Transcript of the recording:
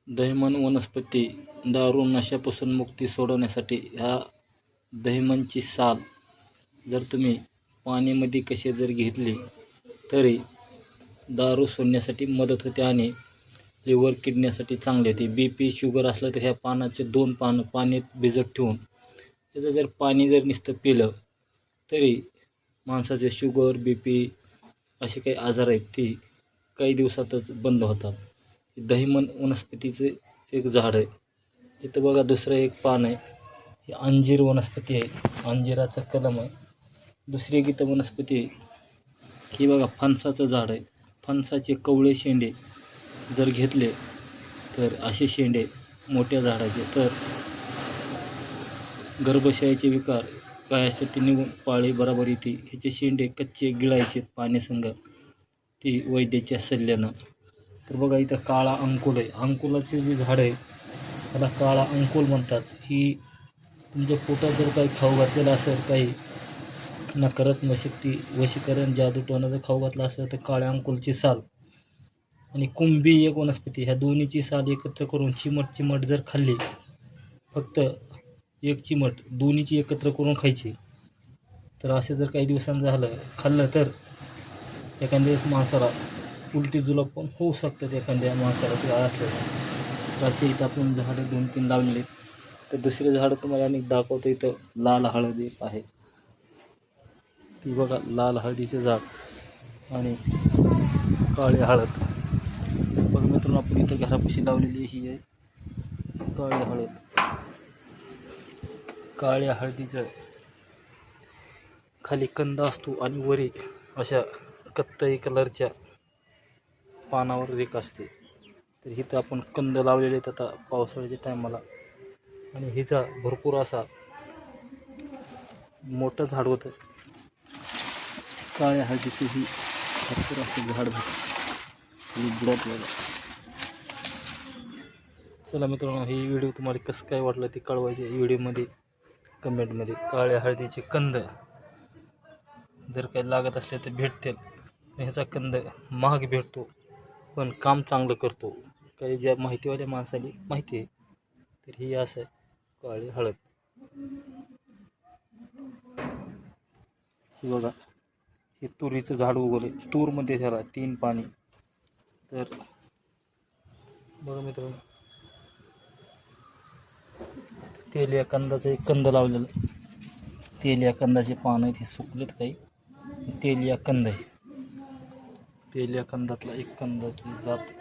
दहिमन वनस्पती दारू नशापासून मुक्ती सोडवण्यासाठी ह्या दहिमनची साल जर तुम्ही पाण्यामध्ये कसे जर घेतली तरी दारू सोडण्यासाठी मदत होते आणि लिव्हर किडनीसाठी चांगले होते. BP शुगर असलं तर ह्या पानाचे 2 पानं पाण्यात भिजत ठेवून त्याचं जर पाणी जर नुसतं पिलं तरी माणसाचे शुगर BP असे काही आजार आहेत ती काही दिवसातच बंद होतात. दहिमन वनस्पतीचे एक झाड आहे. इथं बघा दुसरं एक पान आहे. हे अंजीर वनस्पती आहे. अंजिराचा कलम आहे. दुसरी एक इथं वनस्पती आहे. ही बघा फणसाचं झाड आहे. फणसाचे कवळे शेंडे जर घेतले तर असे शेंडे मोठ्या झाडाचे तर गर्भाशयाचे विकार काय असते ते निघून पाळी बरोबर येते. ह्याचे शेंडे कच्चे गिळायचे पाण्यासंग ती वैद्याच्या सल्ल्यानं. तर बघा इथं काळा अंकुल आहे. अंकुलाचे जे झाड आहे त्याला काळा अंकुल म्हणतात. ही तुमच्या पोटात जर काही खाऊ घातलेलं असेल काही नकारात्मक शक्ती वशीकरण जादू टोना जर खाऊ घातला असेल तर काळ्या अंकुलची साल आणि कुंभी एक वनस्पती ह्या दोन्हीची साल एकत्र करून चिमट जर खाल्ली फक्त एक चिमट दोन्हीची एकत्र करून खायची तर असे जर काही दिवसांनी खाल्लं तर एखाद्या दिवस माणसाला उलटी जुलाब पण होऊ शकतात. एखाद्या माणसाला ते असलं तर असे इथं आपण झाडं 2-3 लावलेले. तर दुसरे झाडं तुम्हाला अनेक दाखवतो. इथं लाल हळद एक आहे. ती बघा लाल हळदीचे झाड आणि काळी हळद. बघ मित्रांनो आपण इथं घरापाशी लावलेली ही आहे काळी हळद. काळ्या हळदीचं खाली कंद असतो आणि वरी अशा कत्तई कलरच्या पानावर रेख असते. तर इथं आपण कंद लावलेले आहेत आता पावसाळ्याच्या टायमाला आणि हिचा भरपूर असा मोठं झाड होतं. काळ्या हळदीचं ही भरपूर असं झाड होतं बुडात बघा. चला मित्रांनो ही व्हिडिओ तुम्हाला कसं काय वाटलं ते कळवायचे व्हिडिओमध्ये कमेंटमध्ये. काळ्या हळदीचे कंद जर काही लागत असले तर भेटतील. ह्याचा कंद महाग भेटतो पण काम चांगलं करतो. काही ज्या माहितीवाल्या माणसाला माहिती आहे तर ही असं आहे काळी हळद. हे बघा हे तुरीचं झाड उगवले तूरमध्ये त्याला 3 पाणी. तर बघा मित्रांनो तेलिया कंदाचं एक कंद लावलेलं. तेलिया कंदाचे पान आहेत हे सुकलेत काही. तेलिया कंद आहे. तेलिया कंदातला एक कंदाची जात